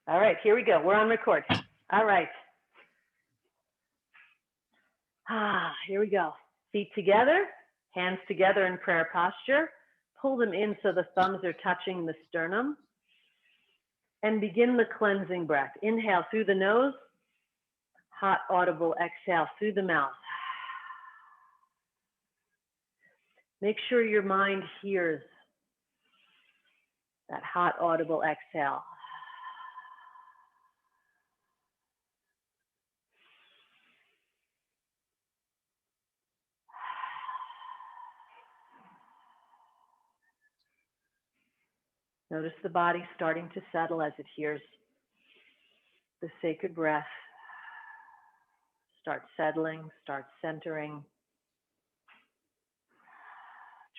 All right, here we go. We're on record. All right. Here we go. Feet together, hands together in prayer posture. Pull them in so the thumbs are touching the sternum. And begin the cleansing breath. Inhale through the nose. Hot, audible exhale through the mouth. Make sure your mind hears that hot, audible exhale. Notice the body starting to settle as it hears the sacred breath. Start settling, start centering.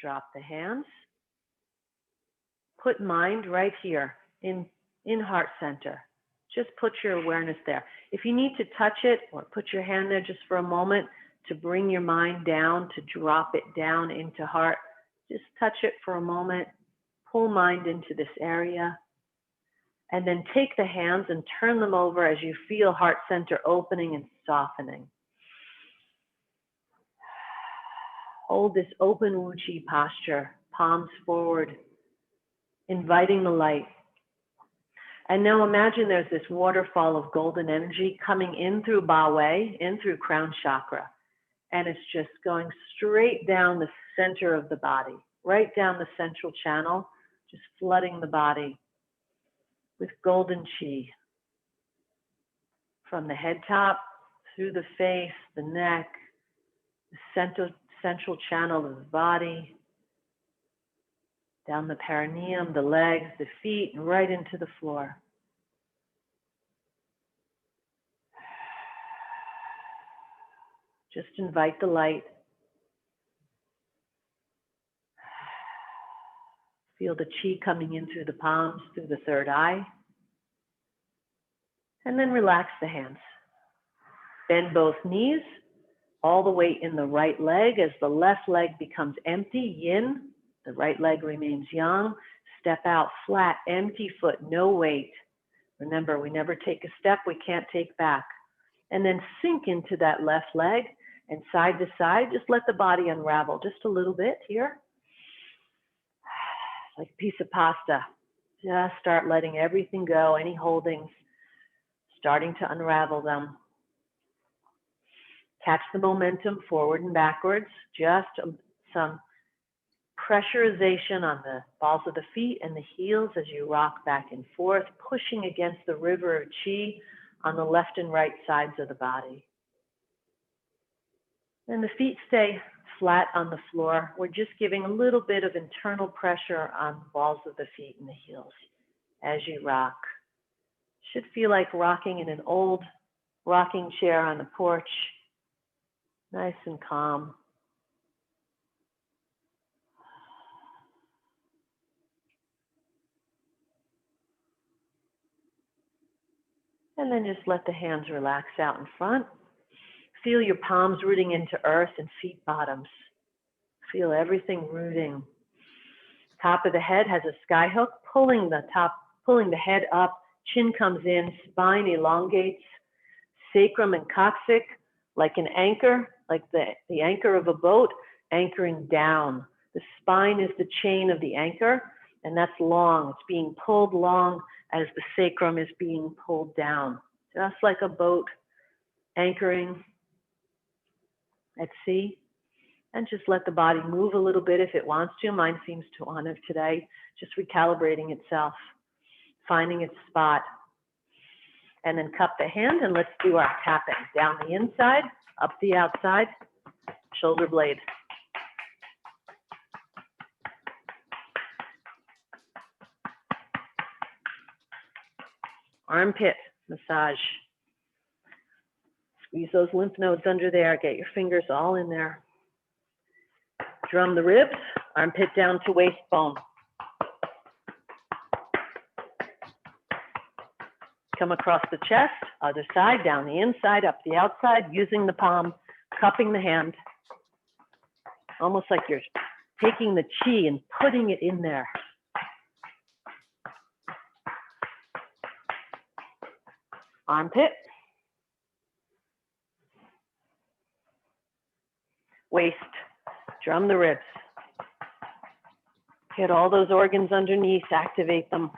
Drop the hands. Put mind right here in heart center. Just put your awareness there. If you need to touch it or put your hand there just for a moment to bring your mind down, to drop it down into heart, just touch it for a moment. Pull mind into this area. And then take the hands and turn them over as you feel heart center opening and softening. Hold this open Wuchi posture, palms forward, inviting the light. And now imagine there's this waterfall of golden energy coming in through Ba Wei, in through crown chakra. And it's just going straight down the center of the body, right down the central channel, just flooding the body with golden chi. From the head top, through the face, the neck, the central channel of the body, down the perineum, the legs, the feet, and right into the floor. Just invite the light. Feel the chi coming in through the palms, through the third eye. And then relax the hands. Bend both knees, all the weight in the right leg. As the left leg becomes empty, yin, the right leg remains yang. Step out flat, empty foot, no weight. Remember, we never take a step we can't take back. And then sink into that left leg and side to side. Just let the body unravel just a little bit here. Like a piece of pasta. Just start letting everything go, any holdings, starting to unravel them. Catch the momentum forward and backwards. Just some pressurization on the balls of the feet and the heels as you rock back and forth, pushing against the river of chi on the left and right sides of the body. And the feet stay flat on the floor. We're just giving a little bit of internal pressure on the balls of the feet and the heels as you rock. Should feel like rocking in an old rocking chair on the porch. Nice and calm. And then just let the hands relax out in front. Feel your palms rooting into earth and feet bottoms. Feel everything rooting. Top of the head has a sky hook, pulling the head up. Chin comes in, spine elongates. Sacrum and coccyx like an anchor, like the anchor of a boat, anchoring down. The spine is the chain of the anchor, and that's long. It's being pulled long as the sacrum is being pulled down, just like a boat anchoring at sea. And just let the body move a little bit if it wants to. Mine seems to want it today, just recalibrating itself, finding its spot. And then cup the hand and let's do our tapping. Down the inside, up the outside, shoulder blade. Armpit massage. Squeeze those lymph nodes under there. Get your fingers all in there. Drum the ribs, armpit down to waist bone. Come across the chest, other side, down the inside, up the outside, using the palm, cupping the hand. Almost like you're taking the chi and putting it in there. Armpit. Waist. Drum the ribs. Hit all those organs underneath, activate them.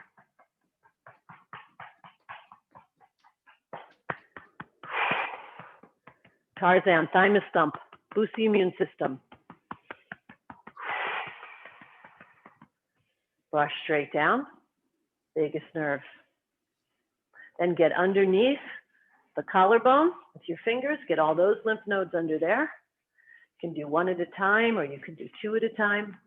Tarzan, thymus thump, boost the immune system. Brush straight down, vagus nerve. Then get underneath the collarbone with your fingers, get all those lymph nodes under there. You can do one at a time or you can do two at a time.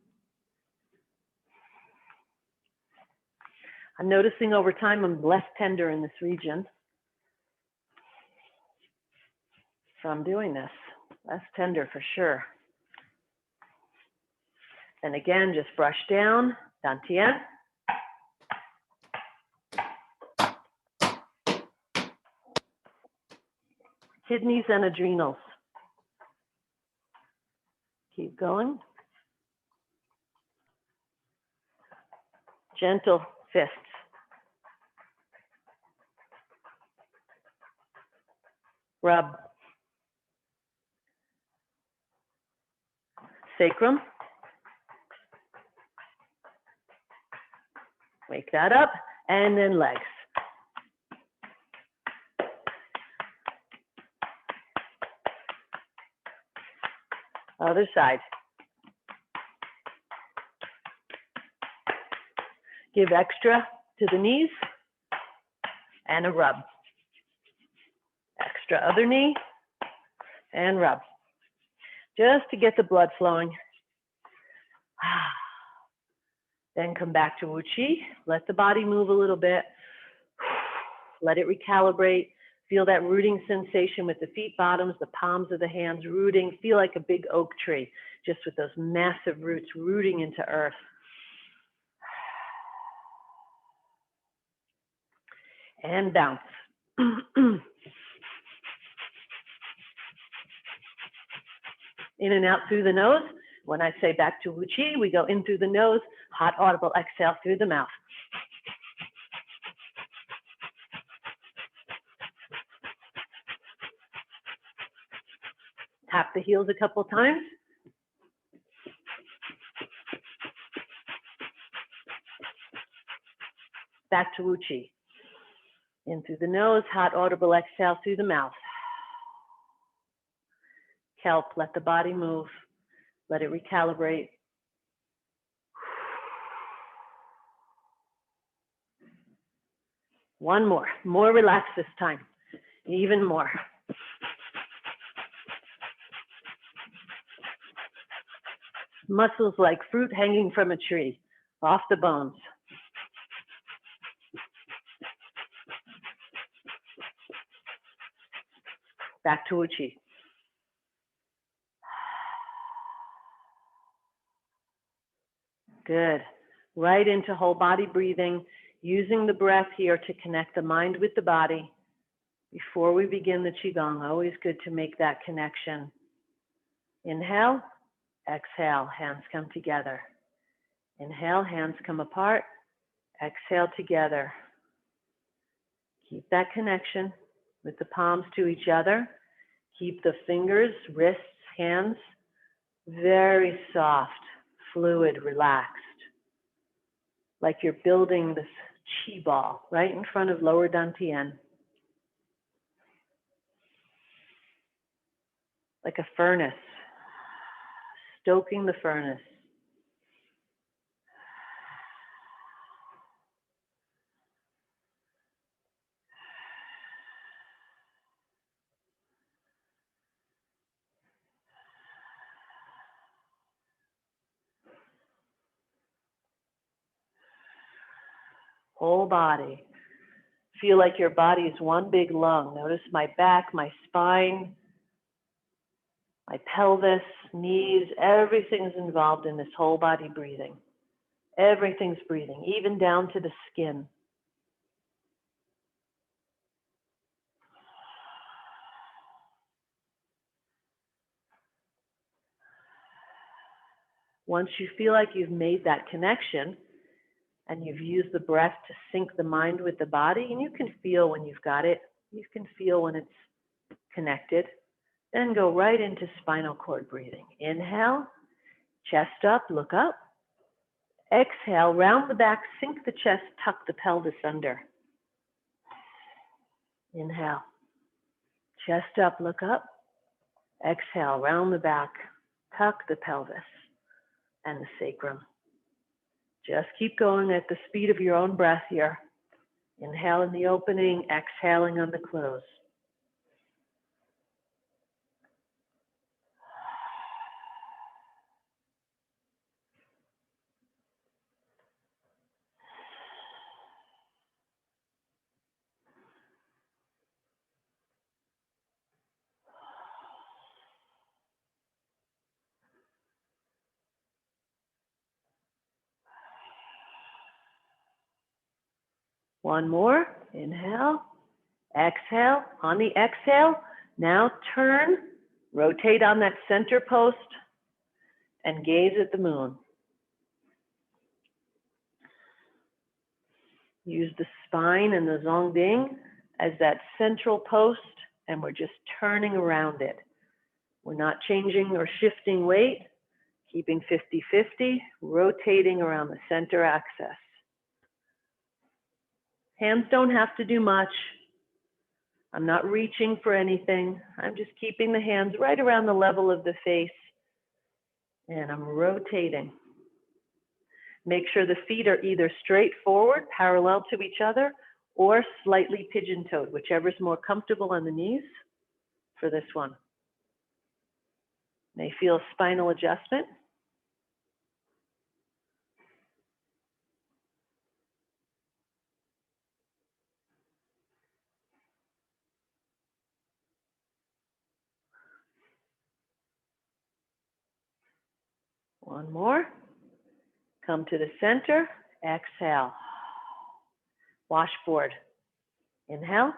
I'm noticing over time I'm less tender in this region. So I'm doing this, less tender for sure. And again, just brush down, dantian. Kidneys and adrenals. Keep going. Gentle fists. Rub. Sacrum. Wake that up, and then legs. Other side. Give extra to the knees and a rub. Extra other knee and rub. Just to get the blood flowing. Then come back to Wu Chi. Let the body move a little bit. Let it recalibrate. Feel that rooting sensation with the feet bottoms, the palms of the hands rooting. Feel like a big oak tree, just with those massive roots rooting into earth. And bounce. In and out through the nose. When I say back to Wu Chi, we go in through the nose, hot audible exhale through the mouth. Tap the heels a couple times. Back to Wu Chi. In through the nose, hot audible exhale through the mouth. Kelp, let the body move. Let it recalibrate. One more relaxed this time, even more. Muscles like fruit hanging from a tree, off the bones. Back to Wu Chi. Good. Right into whole body breathing, using the breath here to connect the mind with the body. Before we begin the Qigong, always good to make that connection. Inhale, exhale, hands come together. Inhale, hands come apart. Exhale together. Keep that connection with the palms to each other. Keep the fingers, wrists, hands very soft, fluid, relaxed. Like you're building this chi ball right in front of lower dantian. Like a furnace, stoking the furnace. Whole body. Feel like your body is one big lung. Notice my back, my spine, my pelvis, knees, everything's involved in this whole body breathing. Everything's breathing, even down to the skin. Once you feel like you've made that connection and you've used the breath to sync the mind with the body, and you can feel when you've got it, You can feel when it's connected. Then go right into spinal cord breathing. Inhale, chest up, look up. Exhale, round the back, sink the chest, tuck the pelvis under. Inhale, chest up, look up. Exhale, round the back, tuck the pelvis and the sacrum. Just keep going at the speed of your own breath here. Inhale in the opening, exhaling on the close. One more. Inhale, exhale. On the exhale, now turn, rotate on that center post, and gaze at the moon. Use the spine and the zongding as that central post, and we're just turning around it. We're not changing or shifting weight, keeping 50-50, rotating around the center axis. Hands don't have to do much. I'm not reaching for anything. I'm just keeping the hands right around the level of the face, and I'm rotating. Make sure the feet are either straight forward, parallel to each other, or slightly pigeon-toed, whichever is more comfortable on the knees for this one. May feel spinal adjustment. One more. Come to the center. Exhale. Washboard. Inhale.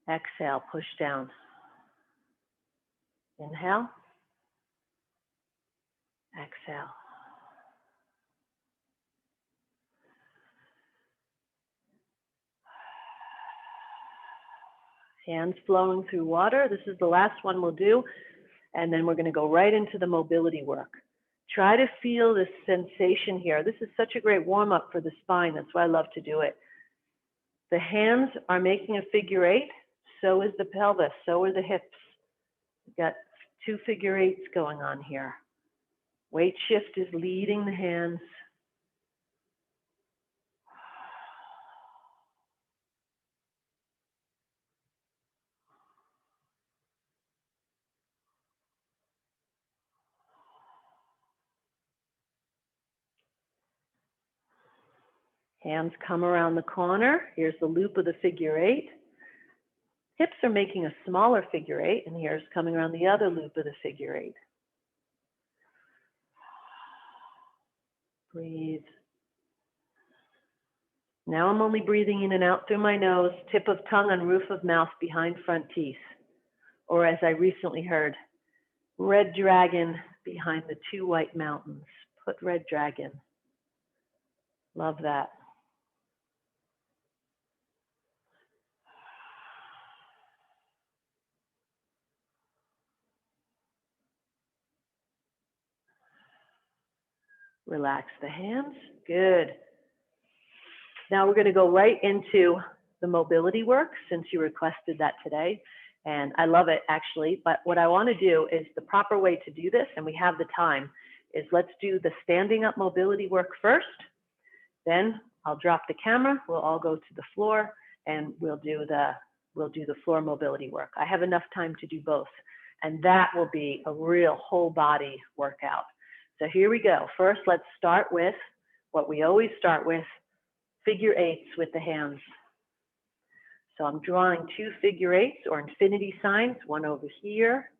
Exhale. Push down. Inhale. Exhale. Hands flowing through water. This is the last one we'll do. And then we're going to go right into the mobility work. Try to feel this sensation here. This is such a great warm-up for the spine. That's why I love to do it. The hands are making a figure eight. So is the pelvis. So are the hips. We've got two figure eights going on here. Weight shift is leading the hands. Hands come around the corner. Here's the loop of the figure eight. Hips are making a smaller figure eight, and here's coming around the other loop of the figure eight. Breathe. Now I'm only breathing in and out through my nose, tip of tongue on roof of mouth behind front teeth. Or as I recently heard, red dragon behind the two white mountains. Put red dragon. Love that. Relax the hands. Good. Now we're going to go right into the mobility work since you requested that today. And I love it actually, but what I want to do is the proper way to do this, and we have the time, is let's do the standing up mobility work first. Then I'll drop the camera, we'll all go to the floor, and we'll do the floor mobility work. I have enough time to do both, and that will be a real whole body workout. So here we go. First, let's start with what we always start with, figure eights with the hands. So I'm drawing two figure eights or infinity signs, one over here,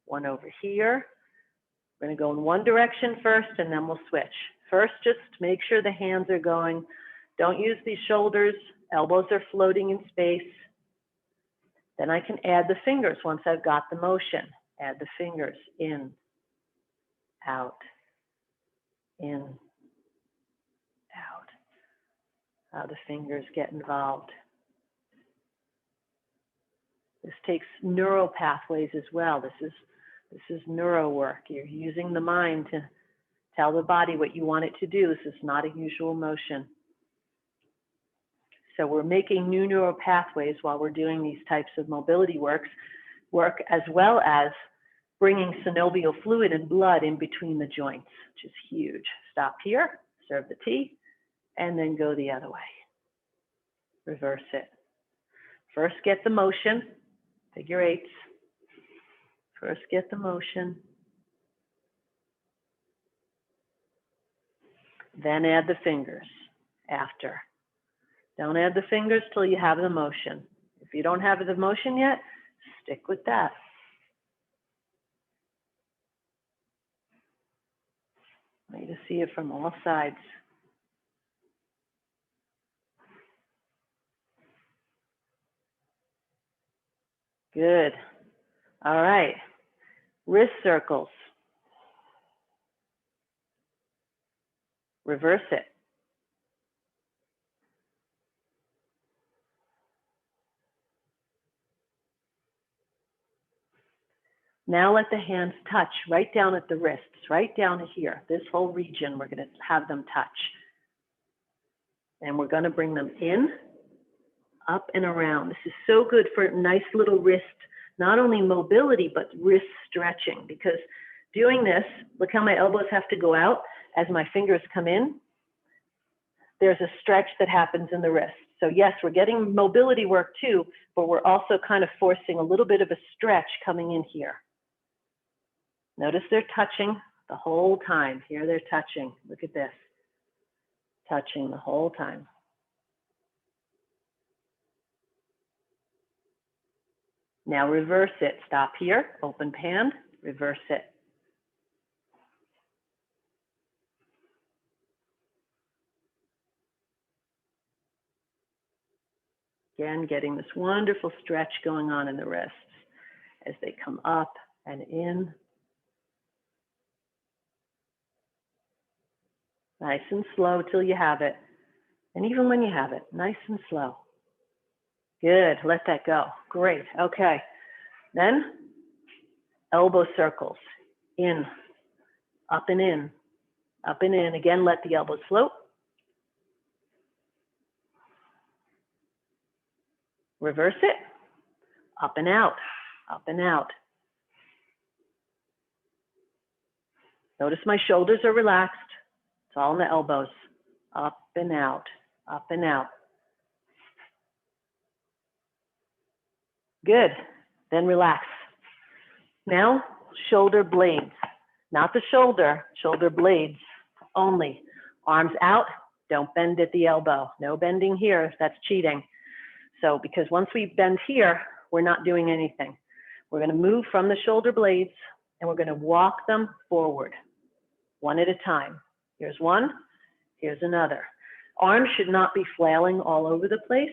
one over here. We're going to go in one direction first, and then we'll switch. First, just make sure the hands are going. Don't use these shoulders. Elbows are floating in space. Then I can add the fingers once I've got the motion. Add the fingers in, out, in, out. How the fingers get involved. This takes neural pathways as well. This is neuro work. You're using the mind to tell the body what you want it to do. This is not a usual motion. So we're making new neural pathways while we're doing these types of mobility work, as well as bringing synovial fluid and blood in between the joints, which is huge. Stop here, serve the tea, and then go the other way. Reverse it. First get the motion, figure eights. First get the motion. Then add the fingers after. Don't add the fingers till you have the motion. If you don't have the motion yet, stick with that. I need to see it from all sides. Good. All right. Wrist circles. Reverse it. Now let the hands touch right down at the wrists, right down here. This whole region, we're going to have them touch. And we're going to bring them in, up and around. This is so good for nice little wrist, not only mobility, but wrist stretching. Because doing this, look how my elbows have to go out as my fingers come in. There's a stretch that happens in the wrist. So yes, we're getting mobility work too, but we're also kind of forcing a little bit of a stretch coming in here. Notice they're touching the whole time. Here they're touching. Look at this. Touching the whole time. Now reverse it. Stop here, open hand, reverse it. Again, getting this wonderful stretch going on in the wrists as they come up and in. Nice and slow till you have it. And even when you have it, nice and slow. Good, let that go. Great, okay. Then, elbow circles, in, up and in, up and in. Again, let the elbows float. Reverse it, up and out, up and out. Notice my shoulders are relaxed. It's all in the elbows. Up and out, up and out. Good, then relax. Now, shoulder blades. Not the shoulder, shoulder blades only. Arms out, don't bend at the elbow. No bending here, that's cheating. So, because once we bend here, we're not doing anything. We're gonna move from the shoulder blades and we're gonna walk them forward, one at a time. Here's one, here's another. Arms should not be flailing all over the place.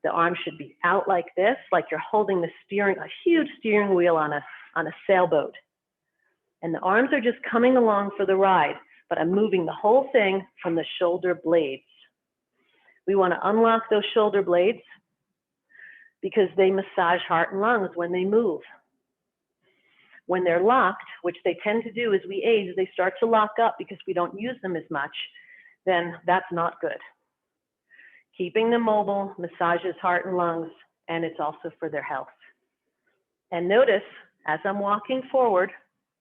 The arms should be out like this, like you're holding the steering, a huge steering wheel on a sailboat. And the arms are just coming along for the ride, but I'm moving the whole thing from the shoulder blades. We want to unlock those shoulder blades because they massage heart and lungs when they move. When they're locked, which they tend to do as we age, they start to lock up because we don't use them as much, then that's not good. Keeping them mobile massages heart and lungs, and it's also for their health. And notice, as I'm walking forward,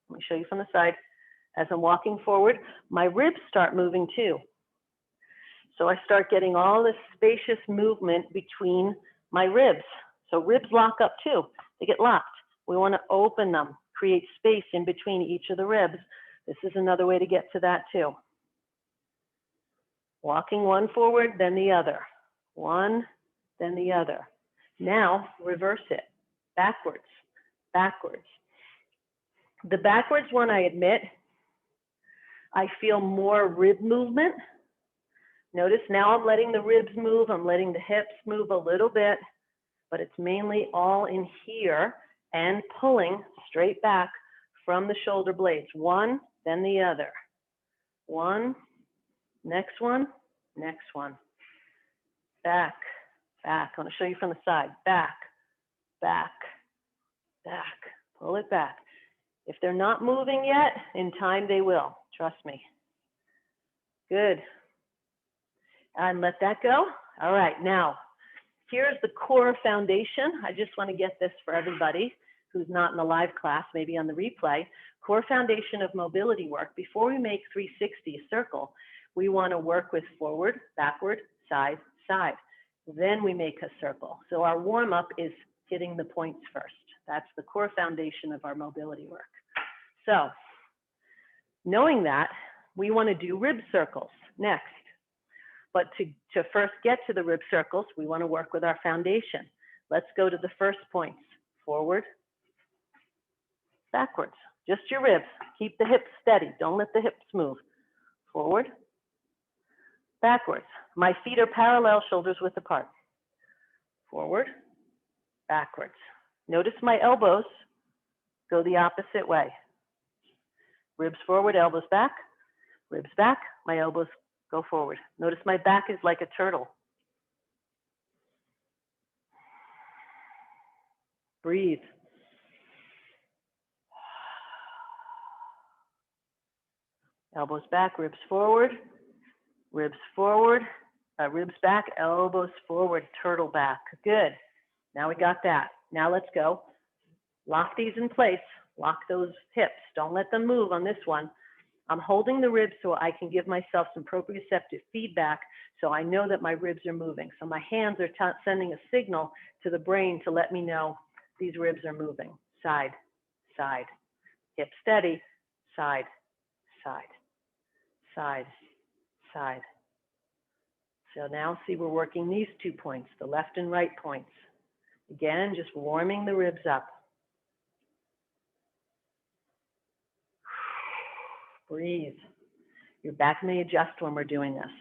let me show you from the side, as I'm walking forward, my ribs start moving too. So I start getting all this spacious movement between my ribs. So ribs lock up too, they get locked. We want to open them, create space in between each of the ribs. This is another way to get to that too. Walking one forward, then the other. One, then the other. Now, reverse it. Backwards, backwards. The backwards one, I admit, I feel more rib movement. Notice now I'm letting the ribs move. I'm letting the hips move a little bit, but it's mainly all in here and pulling straight back from the shoulder blades. One, then the other. One, next one, next one. Back, back. I want to show you from the side. Back, back, back, pull it back. If they're not moving yet, in time they will, trust me. Good. And let that go. All right, now, here's the core foundation. I just want to get this for everybody who's not in the live class, maybe on the replay. Core foundation of mobility work. Before we make 360 a circle, we want to work with forward, backward, side, side. Then we make a circle. So our warm-up is hitting the points first. That's the core foundation of our mobility work. So knowing that, we want to do rib circles next. But to first get to the rib circles, we want to work with our foundation. Let's go to the first points. Forward, backwards. Just your ribs. Keep the hips steady. Don't let the hips move. Forward, backwards. My feet are parallel, shoulders width apart. Forward, backwards. Notice my elbows go the opposite way. Ribs forward, elbows back. Ribs back, my elbows go forward. Notice my back is like a turtle. Breathe. Elbows back, ribs forward, ribs back, elbows forward, turtle back. Good. Now we got that. Now let's go. Lock these in place. Lock those hips. Don't let them move on this one. I'm holding the ribs so I can give myself some proprioceptive feedback so I know that my ribs are moving. So my hands are sending a signal to the brain to let me know these ribs are moving. Side, side, hip steady, side, side, side, side. So now see we're working these 2 points, the left and right points. Again, just warming the ribs up. Breathe. Your back may adjust when we're doing this.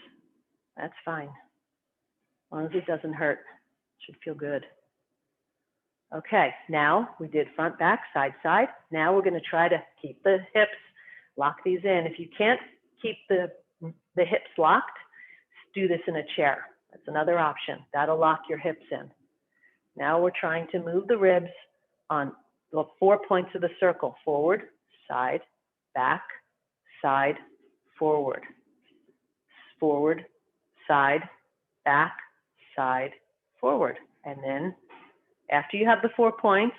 That's fine. As long as it doesn't hurt, it should feel good. Okay, now we did front, back, side, side. Now we're going to try to keep the hips, lock these in. If you can't keep the hips locked, do this in a chair. That's another option. That'll lock your hips in. Now we're trying to move the ribs on the 4 points of the circle. Forward, side, back, side, forward. Forward, side, back, side, forward. And then after you have the 4 points,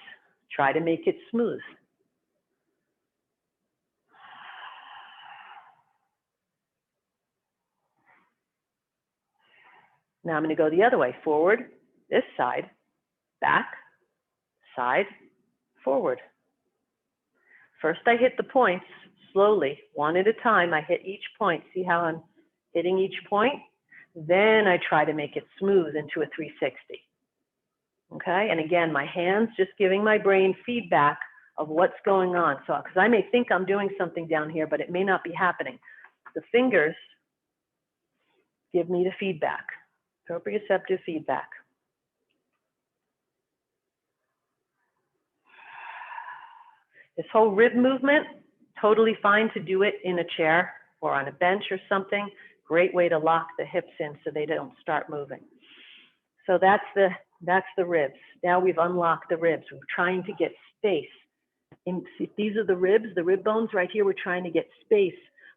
try to make it smooth. Now I'm going to go the other way. Forward, this side, back, side, forward. First I hit the points slowly, one at a time. I hit each point. See how I'm hitting each point? Then I try to make it smooth into a 360. Okay, and again, my hands just giving my brain feedback of what's going on. So, because I may think I'm doing something down here, but it may not be happening. The fingers give me the feedback, proprioceptive feedback. This whole rib movement, totally fine to do it in a chair or on a bench or something. Great way to lock the hips in so they don't start moving. So that's the ribs. Now we've unlocked the ribs. We're trying to get space. If these are the ribs, the rib bones right here, we're trying to get space,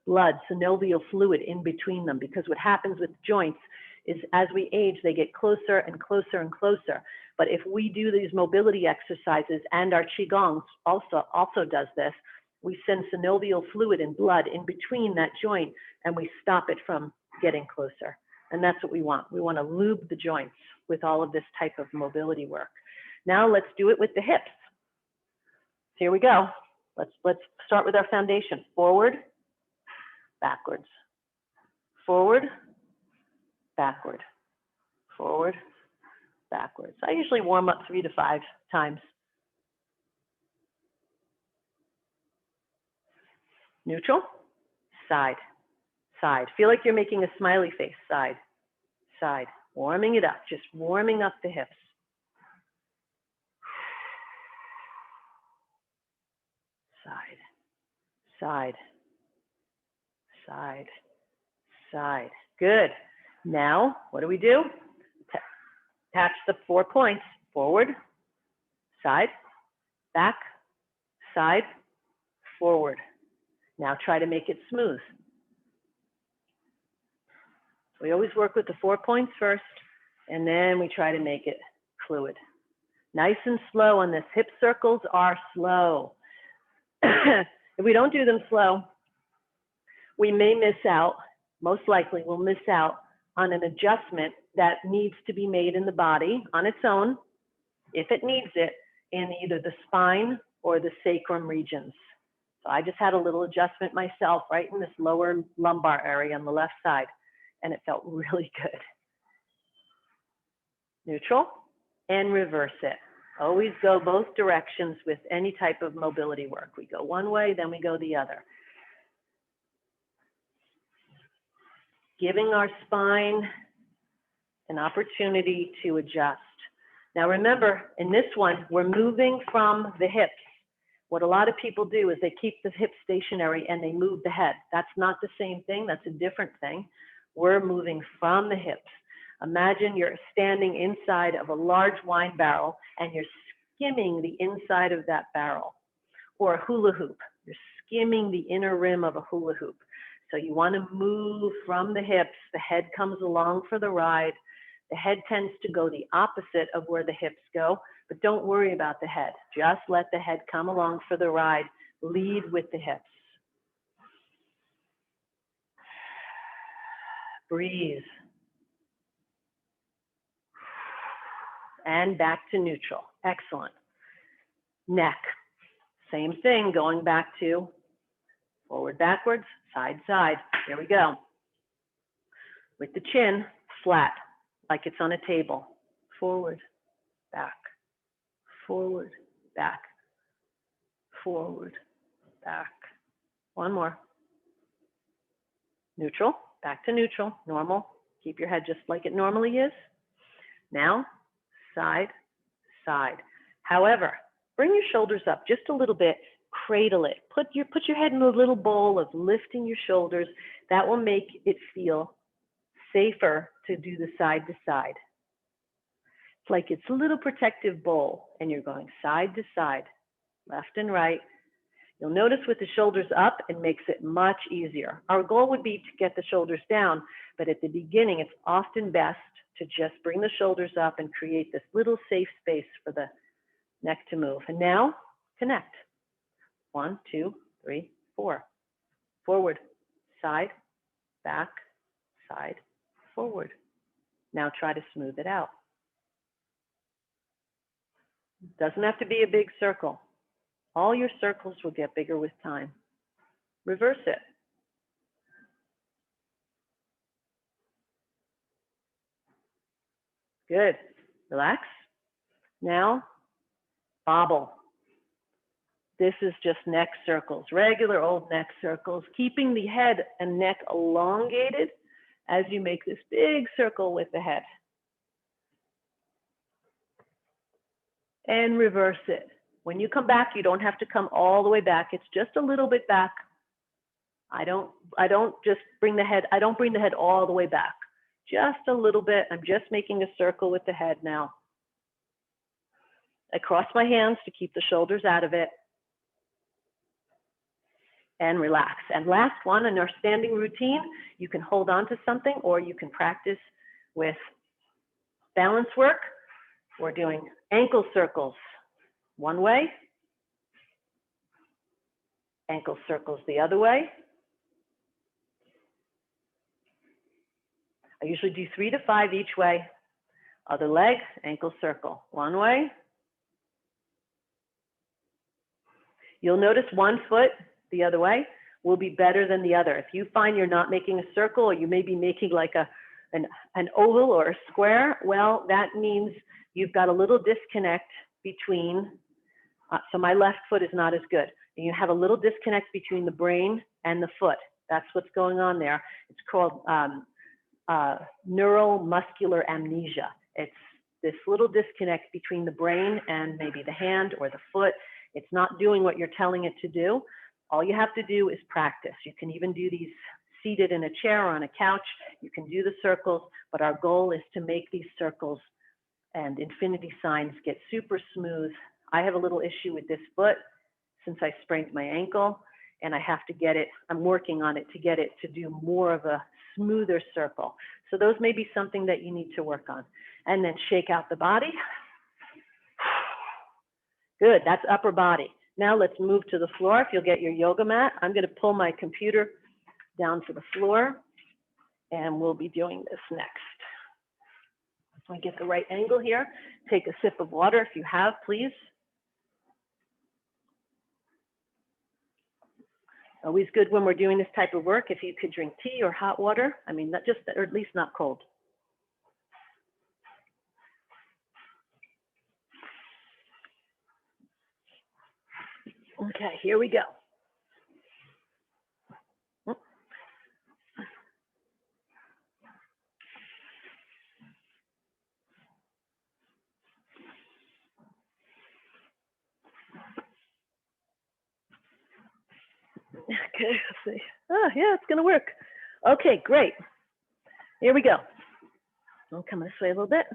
blood, synovial fluid in between them, because what happens with joints is as we age, they get closer and closer and closer. But if we do these mobility exercises, and our Qigong also does this, we send synovial fluid and blood in between that joint, and we stop it from getting closer. And that's what we want. We want to lube the joints with all of this type of mobility work. Now let's do it with the hips. Here we go. Let's start with our foundation. Forward, backwards. Forward, backward. Forward, backwards. I usually warm up 3 to 5 times. Neutral, side, side. Feel like you're making a smiley face. Side, side. Warming it up, just warming up the hips. Side, side, side, side. Good. Now, what do we do? Attach the 4 points. Forward, side, back, side, forward. Now try to make it smooth. We always work with the 4 points first, and then we try to make it fluid. Nice and slow on this. Hip circles are slow. If we don't do them slow, we may miss out, most likely we'll miss out on an adjustment that needs to be made in the body on its own, if it needs it, in either the spine or the sacrum regions. So I just had a little adjustment myself right in this lower lumbar area on the left side, and it felt really good. Neutral and reverse it. Always go both directions with any type of mobility work. We go one way, then we go the other. Giving our spine an opportunity to adjust. Now remember, in this one, we're moving from the hips. What a lot of people do is they keep the hips stationary and they move the head. That's not the same thing, that's a different thing. We're moving from the hips. Imagine you're standing inside of a large wine barrel and you're skimming the inside of that barrel, or a hula hoop. You're skimming the inner rim of a hula hoop. So you want to move from the hips. The head comes along for the ride. The head tends to go the opposite of where the hips go, but don't worry about the head. Just let the head come along for the ride. Lead with the hips. Breathe. And back to neutral. Excellent. Neck. Same thing, going back to forward, backwards, side, side. Here we go. With the chin flat, like it's on a table. Forward, back, forward, back, forward, back. One more. Neutral, back to neutral, normal. Keep your head just like it normally is. Now, side, side. However, bring your shoulders up just a little bit, cradle it. Put your head in a little bowl of lifting your shoulders. That will make it feel safer to do the side to side. It's like it's a little protective bowl and you're going side to side, left and right. You'll notice with the shoulders up, it makes it much easier. Our goal would be to get the shoulders down, but at the beginning, it's often best to just bring the shoulders up and create this little safe space for the neck to move. And now, connect. 1, 2, 3, 4. Forward, side, back, side, forward. Now try to smooth it out. Doesn't have to be a big circle. All your circles will get bigger with time. Reverse it. Good. Relax. Now, bobble. This is just neck circles, regular old neck circles, keeping the head and neck elongated as you make this big circle with the head. And reverse it. When you come back, you don't have to come all the way back. It's just a little bit back. I don't bring the head all the way back. Just a little bit. I'm just making a circle with the head now. I cross my hands to keep the shoulders out of it. And relax. And last one, in our standing routine, you can hold on to something or you can practice with balance work. We're doing ankle circles. One way, ankle circles the other way. I usually do 3 to 5 each way. Other leg, ankle circle. One way. You'll notice one foot the other way will be better than the other. If you find you're not making a circle or you may be making like an oval or a square, well, that means you've got a little disconnect between so my left foot is not as good. And you have a little disconnect between the brain and the foot. That's what's going on there. It's called neuromuscular amnesia. It's this little disconnect between the brain and maybe the hand or the foot. It's not doing what you're telling it to do. All you have to do is practice. You can even do these seated in a chair or on a couch. You can do the circles, but our goal is to make these circles and infinity signs get super smooth I have a little issue with this foot since I sprained my ankle, and I have to get it, I'm working on it to get it to do more of a smoother circle. So those may be something that you need to work on. And then shake out the body. Good, that's upper body. Now let's move to the floor. If you'll get your yoga mat, I'm gonna pull my computer down to the floor, and we'll be doing this next. Let me get the right angle here. Take a sip of water if you have, please. Always good when we're doing this type of work if you could drink tea or hot water. I mean, not just, or at least not cold. Okay, here we go. Okay, let's see. Oh, yeah, it's gonna work. Okay, great. Here we go. I'll come this way a little bit.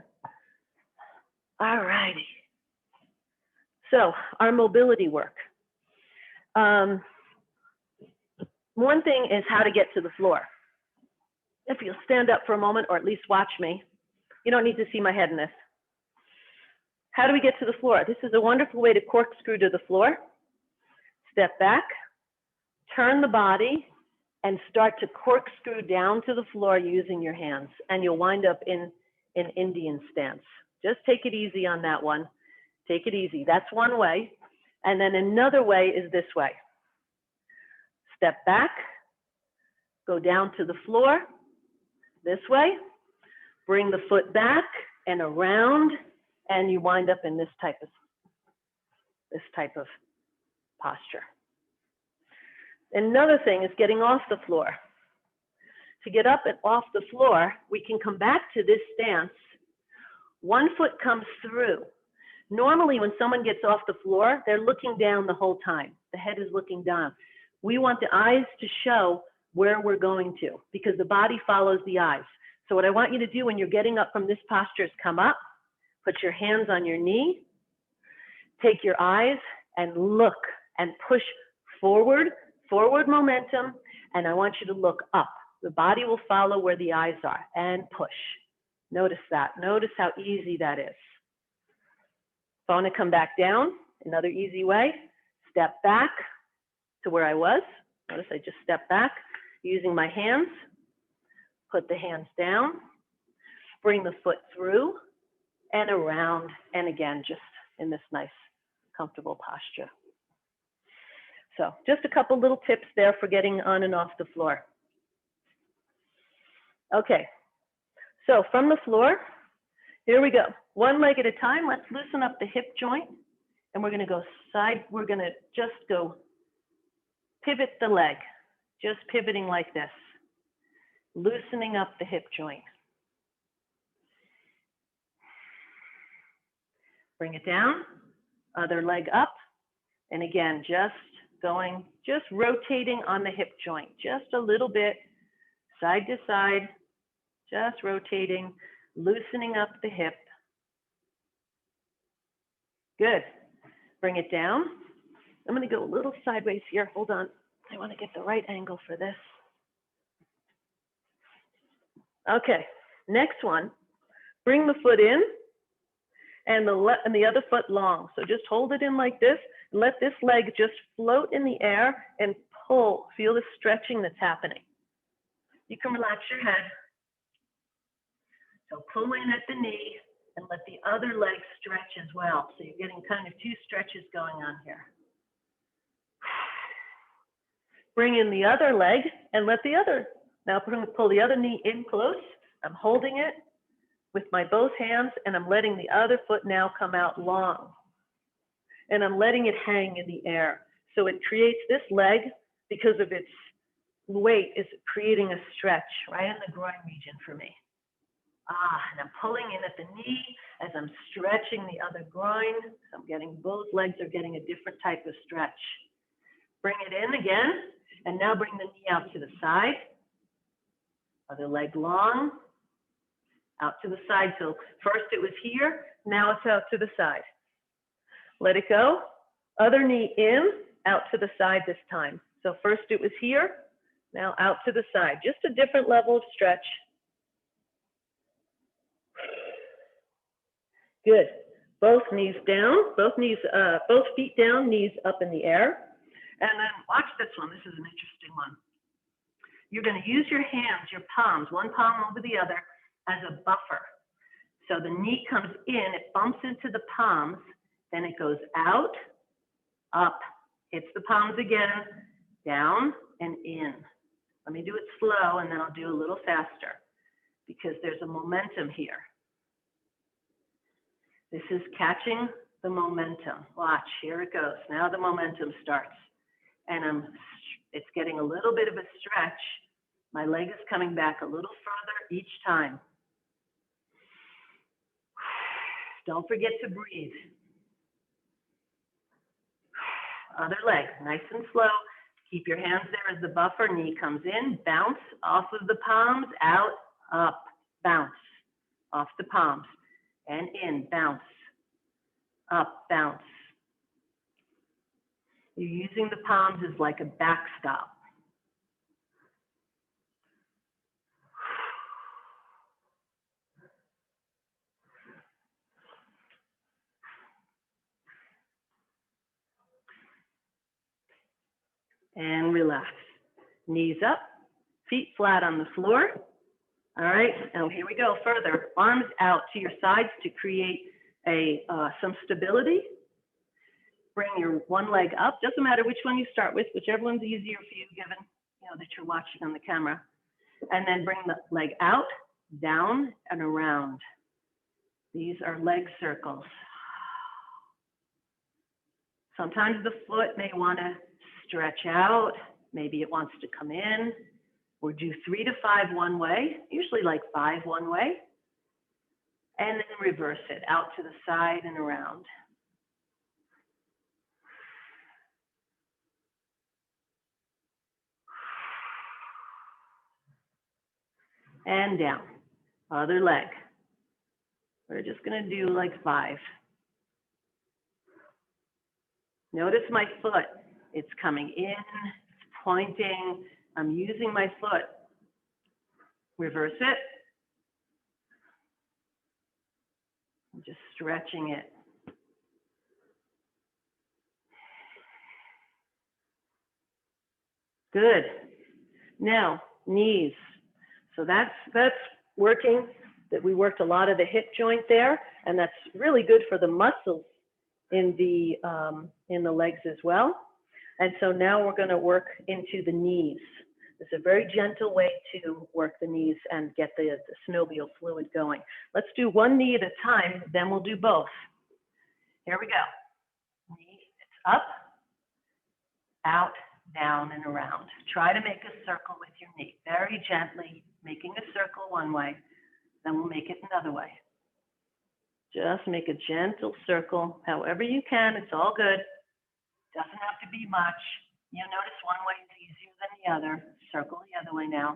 All righty. So our mobility work. One thing is how to get to the floor. If you'll stand up for a moment, or at least watch me. You don't need to see my head in this. How do we get to the floor? This is a wonderful way to corkscrew to the floor. Step back, turn the body, and start to corkscrew down to the floor using your hands. And you'll wind up in an Indian stance. Just take it easy on that one. Take it easy. That's one way. And then another way is this way. Step back, go down to the floor, this way, bring the foot back and around, and you wind up in this type of posture. Another thing is getting off the floor. To get up and off the floor, we can come back to this stance. One foot comes through. Normally, when someone gets off the floor, they're looking down the whole time. The head is looking down. We want the eyes to show where we're going to, because the body follows the eyes. So what I want you to do when you're getting up from this posture is come up, put your hands on your knee, take your eyes and look and push forward, forward momentum, and I want you to look up. The body will follow where the eyes are, and push. Notice that. Notice how easy that is. If I want to come back down, another easy way, step back to where I was. Notice I just step back using my hands, put the hands down, bring the foot through and around, and again, just in this nice, comfortable posture. So just a couple little tips there for getting on and off the floor. Okay, so from the floor, here we go. One leg at a time. Let's loosen up the hip joint, and we're going to go side. We're going to just go pivot the leg, just pivoting like this, loosening up the hip joint. Bring it down, other leg up, and again, just going, just rotating on the hip joint, just a little bit, side to side, just rotating, loosening up the hip. Good. Bring it down. I'm going to go a little sideways here. Hold on. I want to get the right angle for this. Okay. Next one. Bring the foot in and the other foot long. So just hold it in like this. Let this leg just float in the air and pull. Feel the stretching that's happening. You can relax your head. So pull in at the knee and let the other leg stretch as well. So you're getting kind of two stretches going on here. Bring in the other leg and let the other, now pull the other knee in close. I'm holding it with my both hands and I'm letting the other foot now come out long. And I'm letting it hang in the air. So it creates this leg, because of its weight, is creating a stretch right in the groin region for me. And I'm pulling in at the knee as I'm stretching the other groin. So I'm getting, both legs are getting a different type of stretch. Bring it in again, and now bring the knee out to the side. Other leg long, out to the side. So first it was here, now it's out to the side. Let it go. Other knee in, out to the side this time. So first it was here, now out to the side. Just a different level of stretch. Good. Both knees down, both feet down, knees up in the air. And then watch this one. This is an interesting one. You're going to use your hands, your palms, one palm over the other as a buffer. So the knee comes in, it bumps into the palms, then it goes out, up, hits the palms again, down and in. Let me do it slow and then I'll do a little faster because there's a momentum here. This is catching the momentum. Watch, here it goes. Now the momentum starts. And it's getting a little bit of a stretch. My leg is coming back a little further each time. Don't forget to breathe. Other leg, nice and slow. Keep your hands there as the buffer. Knee comes in, bounce off of the palms, out, up, bounce, off the palms, and in, bounce, up, bounce. You're using the palms as like a backstop. And relax. Knees up, feet flat on the floor. All right, now here we go further. Arms out to your sides to create some stability. Bring your one leg up. Doesn't matter which one you start with, whichever one's easier for you, given that you're watching on the camera. And then bring the leg out, down, and around. These are leg circles. Sometimes the foot may want to stretch out. Maybe it wants to come in. Or do 3 to 5 one way, usually like 5 one way. And then reverse it out to the side and around. And down. Other leg. We're just going to do like 5. Notice my foot. It's coming in, it's pointing. I'm using my foot. Reverse it. I'm just stretching it. Good. Now, knees. So that's working. That we worked a lot of the hip joint there, and that's really good for the muscles in the legs as well. And so now we're going to work into the knees. It's a very gentle way to work the knees and get the synovial fluid going. Let's do one knee at a time, then we'll do both. Here we go. Knee, it's up, out, down, and around. Try to make a circle with your knee, very gently, making a circle one way, then we'll make it another way. Just make a gentle circle, however you can, it's all good. Doesn't have to be much. You'll notice one way is easier than the other. Circle the other way now.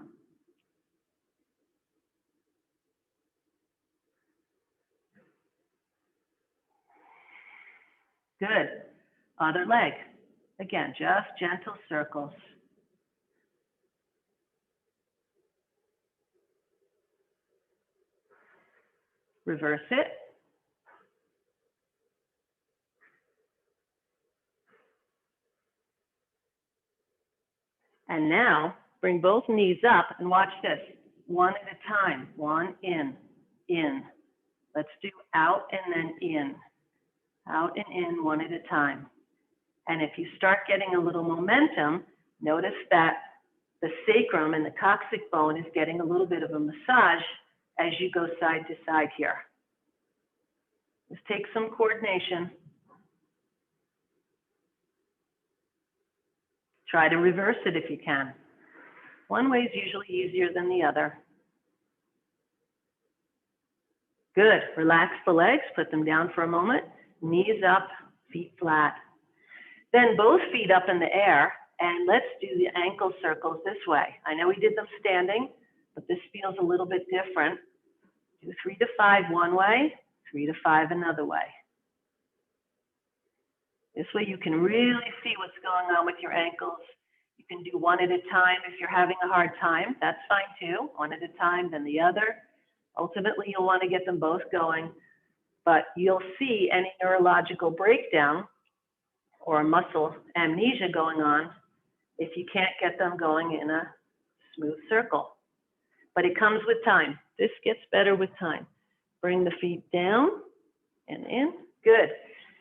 Good. Other leg. Again, just gentle circles. Reverse it. And now, bring both knees up and watch this. One at a time. One in, in. Let's do out and then in. Out and in, one at a time. And if you start getting a little momentum, notice that the sacrum and the coccyx bone is getting a little bit of a massage as you go side to side here. This takes some coordination. Try to reverse it if you can. One way is usually easier than the other. Good. Relax the legs, put them down for a moment. Knees up, feet flat. Then both feet up in the air, and let's do the ankle circles this way. I know we did them standing, but this feels a little bit different. Do 3 to 5 one way, 3 to 5 another way. This way you can really see what's going on with your ankles. You can do one at a time if you're having a hard time. That's fine too. One at a time, then the other. Ultimately, you'll want to get them both going. But you'll see any neurological breakdown or muscle amnesia going on if you can't get them going in a smooth circle. But it comes with time. This gets better with time. Bring the feet down and in. Good.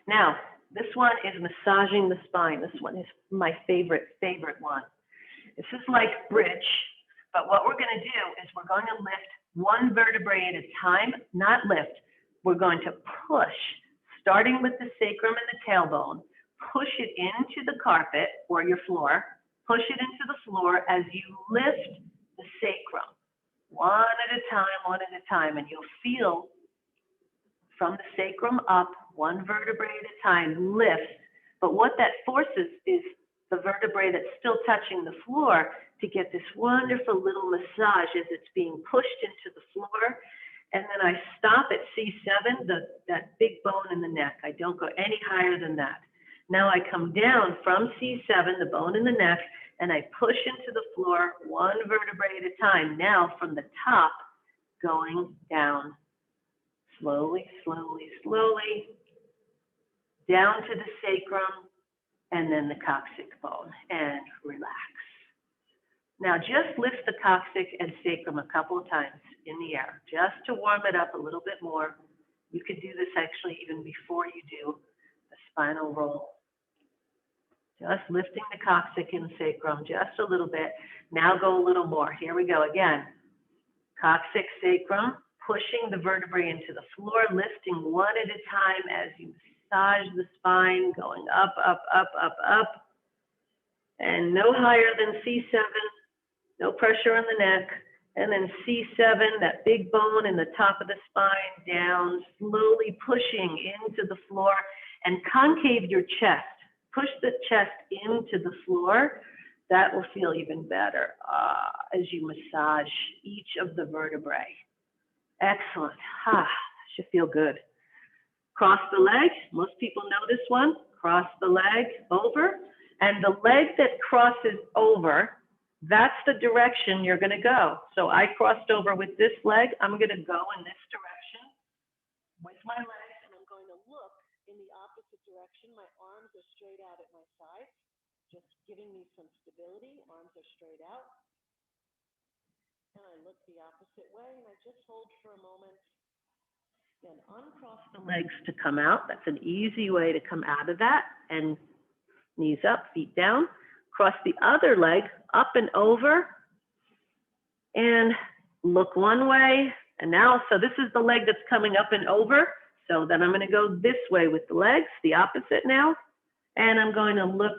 Now, this one is massaging the spine. This one is my favorite one. This is like bridge, but what we're going to do is we're going to lift one vertebrae at a time, not lift. We're going to push, starting with the sacrum and the tailbone, push it into the carpet or your floor, push it into the floor as you lift the sacrum. One at a time, and you'll feel from the sacrum up, one vertebrae at a time, lift. But what that forces is the vertebrae that's still touching the floor to get this wonderful little massage as it's being pushed into the floor. And then I stop at C7, that big bone in the neck. I don't go any higher than that. Now I come down from C7, the bone in the neck, and I push into the floor one vertebrae at a time. Now from the top, going down. Slowly, slowly, slowly, down to the sacrum, and then the coccyx bone, and relax. Now just lift the coccyx and sacrum a couple of times in the air, just to warm it up a little bit more. You could do this actually even before you do the spinal roll. Just lifting the coccyx and sacrum just a little bit. Now go a little more. Here we go again. Coccyx, sacrum, pushing the vertebrae into the floor, lifting one at a time as you massage the spine, going up, up, up, up, up. And no higher than C7, no pressure on the neck. And then C7, that big bone in the top of the spine, down, slowly pushing into the floor, and concave your chest. Push the chest into the floor. That will feel even better as you massage each of the vertebrae. Excellent. Should feel good. Cross the leg. Most people know this one. Cross the leg over. And the leg that crosses over, that's the direction you're going to go. So I crossed over with this leg. I'm going to go in this direction with my legs, and I'm going to look in the opposite direction. My arms are straight out at my sides, just giving me some stability. Arms are straight out. And I look the opposite way, and I just hold for a moment. Then uncross the legs to come out. That's an easy way to come out of that. And knees up, feet down. Cross the other leg up and over. And look one way. And now, so this is the leg that's coming up and over. So then I'm going to go this way with the legs, the opposite now. And I'm going to look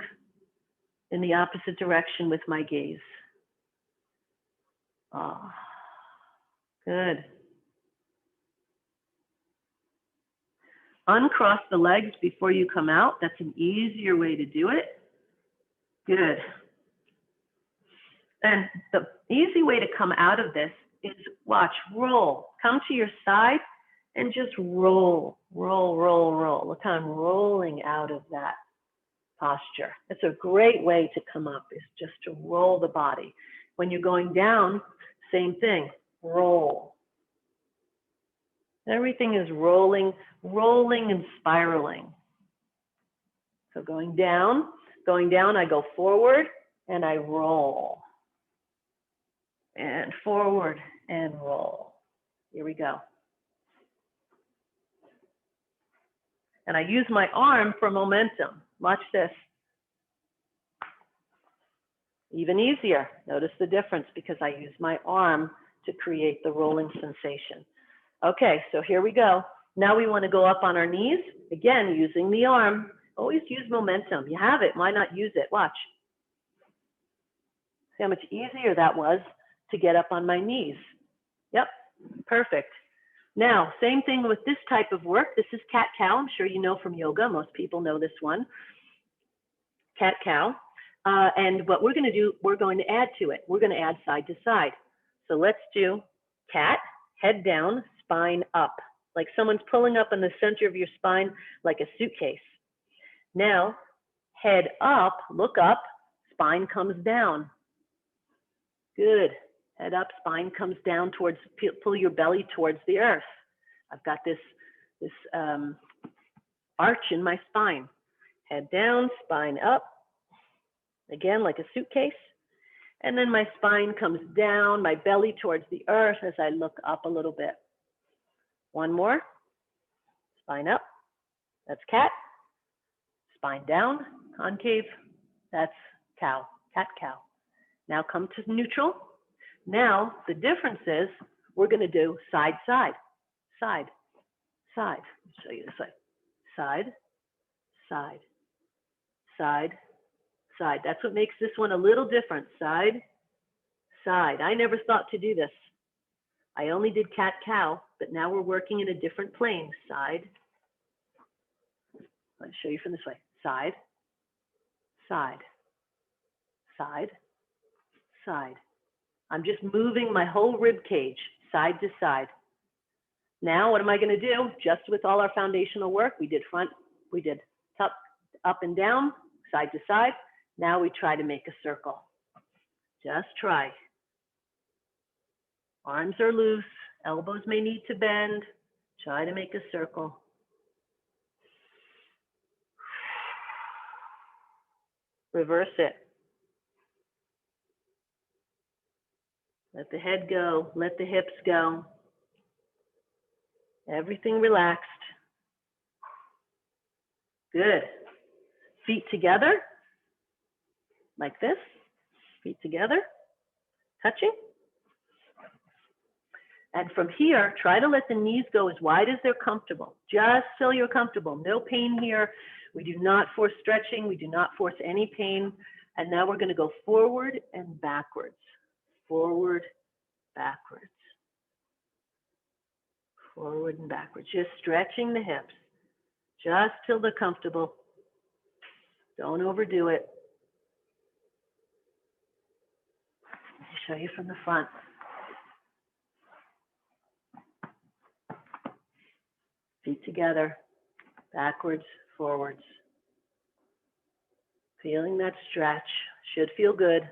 in the opposite direction with my gaze. Oh, good. Uncross the legs before you come out. That's an easier way to do it. Good. And the easy way to come out of this is watch, roll. Come to your side and just roll, roll, roll, roll. Look how I'm rolling out of that posture. It's a great way to come up, is just to roll the body. When you're going down, same thing, roll. Everything is rolling, rolling and spiraling. So going down, I go forward and I roll. And forward and roll. Here we go. And I use my arm for momentum. Watch this. Even easier. Notice the difference because I use my arm to create the rolling sensation. Okay, so here we go. Now we want to go up on our knees. Again, using the arm. Always use momentum. You have it. Why not use it? Watch. See how much easier that was to get up on my knees. Yep, perfect. Now, same thing with this type of work. This is cat-cow. I'm sure you know from yoga. Most people know this one. Cat-cow. And what we're going to do, we're going to add to it. We're going to add side to side. So let's do cat, head down, spine up. Like someone's pulling up in the center of your spine like a suitcase. Now, head up, look up, spine comes down. Good. Head up, spine comes down towards, pull your belly towards the earth. I've got this arch in my spine. Head down, spine up. Again, like a suitcase. And then my spine comes down, my belly towards the earth as I look up a little bit. One more. Spine up. That's cat. Spine down, concave. That's cow, cat, cow. Now come to neutral. Now the difference is we're going to do side, side, side, side. I'll show you this way. Side, side, side, side. That's what makes this one a little different. Side, side. I never thought to do this. I only did cat, cow, but now we're working in a different plane. Side. I'll show you from this way. Side, side, side, side. I'm just moving my whole rib cage side to side. Now, what am I going to do? Just with all our foundational work, we did front, we did top, up and down, side to side. Now we try to make a circle. Just try. Arms are loose, elbows may need to bend. Try to make a circle. Reverse it. Let the head go, let the hips go. Everything relaxed. Good. Feet together, like this. Feet together, touching. And from here, try to let the knees go as wide as they're comfortable, just so you're comfortable. No pain here. We do not force stretching. We do not force any pain. And now we're going to go forward and backwards. Forward, backwards. Forward and backwards. Just stretching the hips, just till they're comfortable. Don't overdo it. Let me show you from the front. Feet together, backwards, forwards. Feeling that stretch. Should feel good.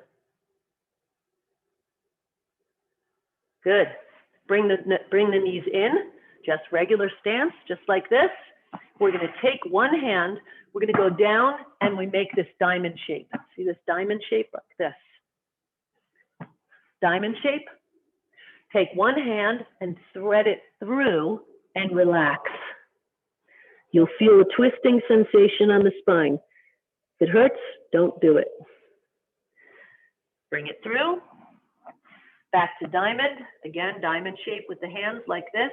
Good. Bring the knees in, just regular stance, just like this. We're going to take one hand, we're going to go down, and we make this diamond shape. See this diamond shape like this? Diamond shape. Take one hand and thread it through and relax. You'll feel a twisting sensation on the spine. If it hurts, don't do it. Bring it through. Back to diamond. Again, diamond shape with the hands like this.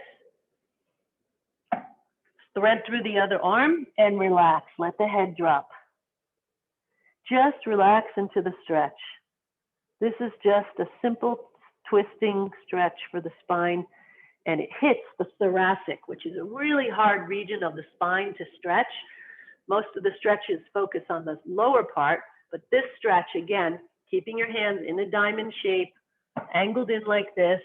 Thread through the other arm and relax. Let the head drop. Just relax into the stretch. This is just a simple twisting stretch for the spine, and it hits the thoracic, which is a really hard region of the spine to stretch. Most of the stretches focus on the lower part, but this stretch, again, keeping your hands in a diamond shape, angled in like this,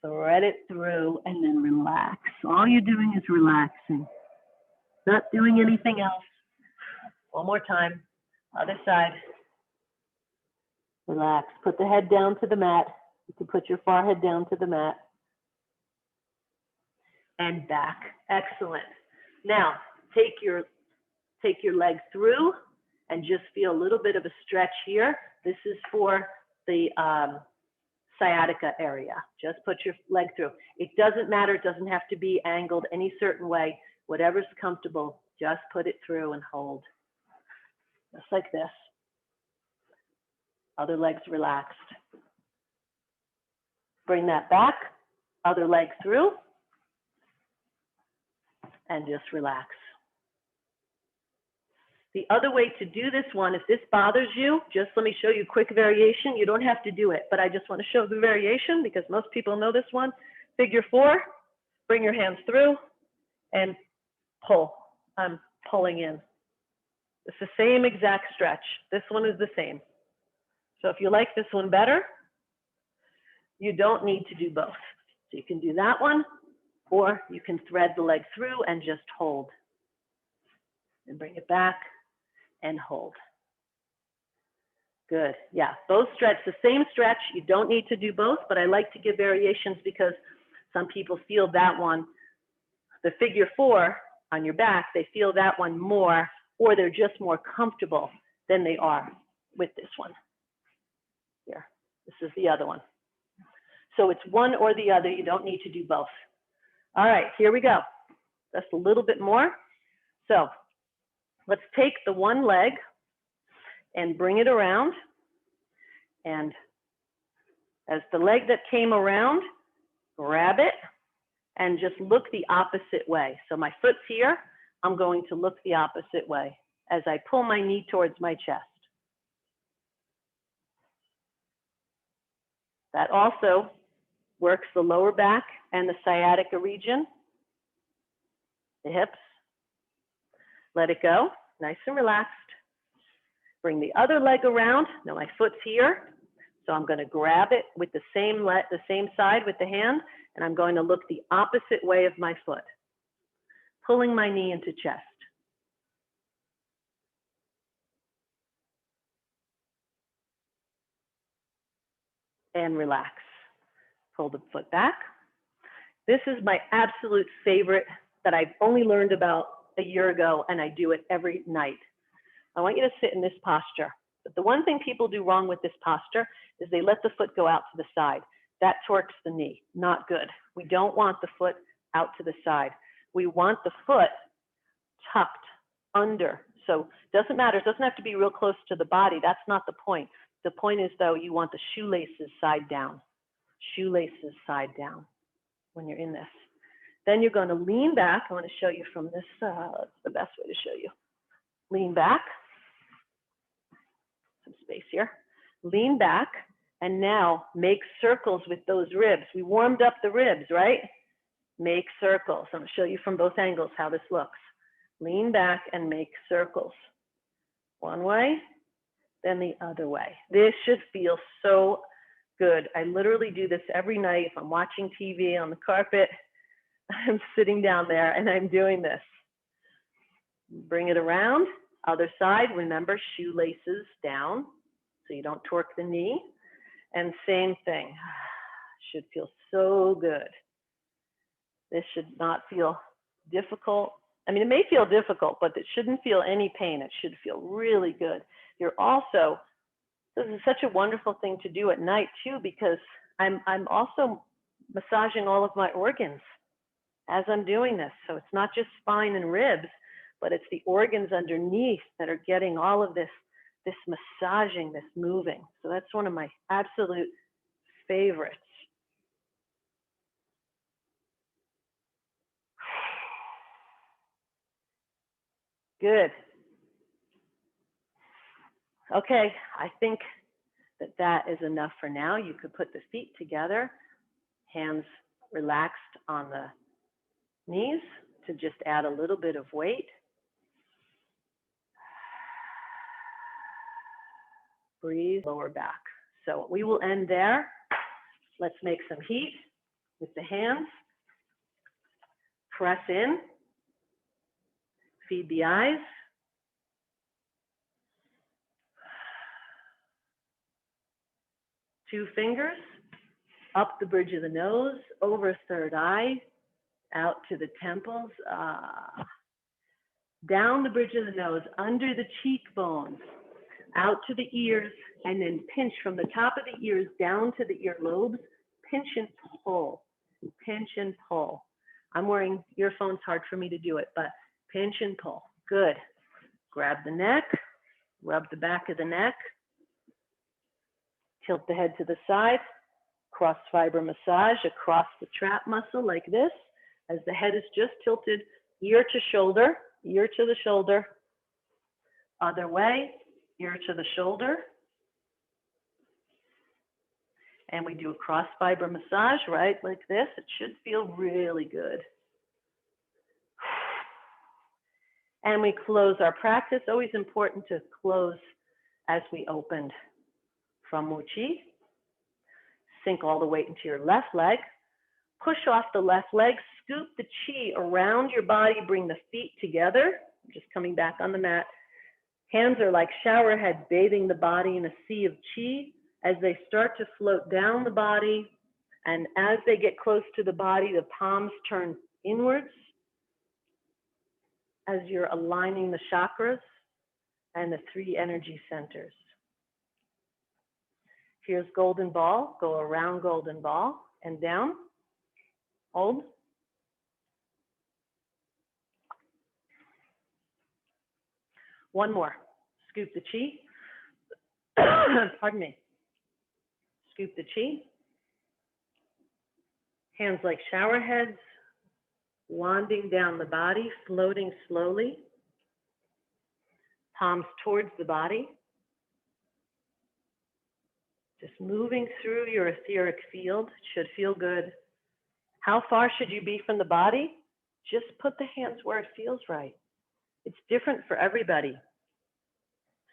thread it through, and then relax. All you're doing is relaxing, not doing anything else. One more time, other side. Relax, put the head down to the mat. You can put your forehead down to the mat. And back, excellent. Now, take your leg through and just feel a little bit of a stretch here. This is for the sciatica area. Just put your leg through. It doesn't matter, it doesn't have to be angled any certain way. Whatever's comfortable, just put it through and hold. Just like this. Other leg's relaxed. Bring that back, other leg through, and just relax. The other way to do this one, if this bothers you, just let me show you a quick variation. You don't have to do it, but I just want to show the variation because most people know this one. Figure 4, bring your hands through and pull. I'm pulling in. It's the same exact stretch. This one is the same. So if you like this one better, you don't need to do both. So you can do that one, or you can thread the leg through and just hold. And bring it back, and hold. Good. Yeah, both stretch, the same stretch. You don't need to do both, but I like to give variations because some people feel that one, the figure 4 on your back, they feel that one more, or they're just more comfortable than they are with this one. Here, this is the other one. So it's one or the other. You don't need to do both. All right, here we go. Just a little bit more. So let's take the one leg and bring it around. And as the leg that came around, grab it and just look the opposite way. So my foot's here. I'm going to look the opposite way as I pull my knee towards my chest. That also works the lower back and the sciatica region, the hips. Let it go, nice and relaxed. Bring the other leg around. Now my foot's here, so I'm going to grab it with the same side with the hand, and I'm going to look the opposite way of my foot, pulling my knee into chest. And relax. Pull the foot back. This is my absolute favorite that I've only learned about a year ago, and I do it every night. I want you to sit in this posture. But the one thing people do wrong with this posture is they let the foot go out to the side. That torques the knee. Not good. We don't want the foot out to the side. We want the foot tucked under. So it doesn't matter. It doesn't have to be real close to the body. That's not the point. The point is, though, you want the shoelaces side down. Shoelaces side down when you're in this. Then you're going to lean back. I want to show you from this, that's the best way to show you. Lean back. Some space here. Lean back, and now make circles with those ribs. We warmed up the ribs, right? Make circles. I'm going to show you from both angles how this looks. Lean back and make circles. One way, then the other way. This should feel so good. I literally do this every night. If I'm watching TV on the carpet, I'm sitting down there and I'm doing this. Bring it around. Other side, remember, shoelaces down so you don't torque the knee. And same thing. Should feel so good. This should not feel difficult. I mean, it may feel difficult, but it shouldn't feel any pain. It should feel really good. You're also, this is such a wonderful thing to do at night too, because I'm also massaging all of my organs as I'm doing this. So it's not just spine and ribs, but it's the organs underneath that are getting all of this massaging, this moving. So that's one of my absolute favorites. Good. Okay, I think that is enough for now. You could put the feet together, hands relaxed on the knees to just add a little bit of weight. Breathe, lower back. So we will end there. Let's make some heat with the hands. Press in. Feed the eyes. Two fingers up the bridge of the nose, over third eye, out to the temples, down the bridge of the nose, under the cheekbones, out to the ears, and then pinch from the top of the ears down to the earlobes. Pinch and pull. Pinch and pull. I'm wearing earphones, hard for me to do it, but pinch and pull. Good. Grab the neck, rub the back of the neck, tilt the head to the side, cross fiber massage across the trap muscle like this, as the head is just tilted ear to shoulder, ear to the shoulder, other way, ear to the shoulder. And we do a cross fiber massage, right, like this. It should feel really good. And we close our practice. Always important to close as we opened from Wu Chi. Sink all the weight into your left leg. Push off the left leg. Scoop the chi around your body. Bring the feet together. I'm just coming back on the mat. Hands are like shower heads bathing the body in a sea of chi as they start to float down the body. And as they get close to the body, the palms turn inwards as you're aligning the chakras and the 3 energy centers. Here's golden ball. Go around golden ball and down. Hold. One more. Scoop the chi. Pardon me. Scoop the chi. Hands like shower heads, wanding down the body, floating slowly. Palms towards the body. Just moving through your etheric field. Should feel good. How far should you be from the body? Just put the hands where it feels right. It's different for everybody.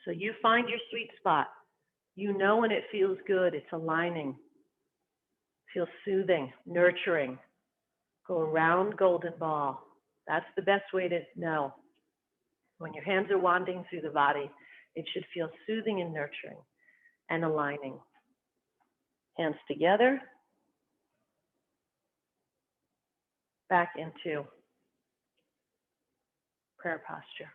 So you find your sweet spot. You know when it feels good, it's aligning. Feels soothing, nurturing. Go around golden ball. That's the best way to know. When your hands are wanding through the body, it should feel soothing and nurturing and aligning. Hands together. Back into prayer posture.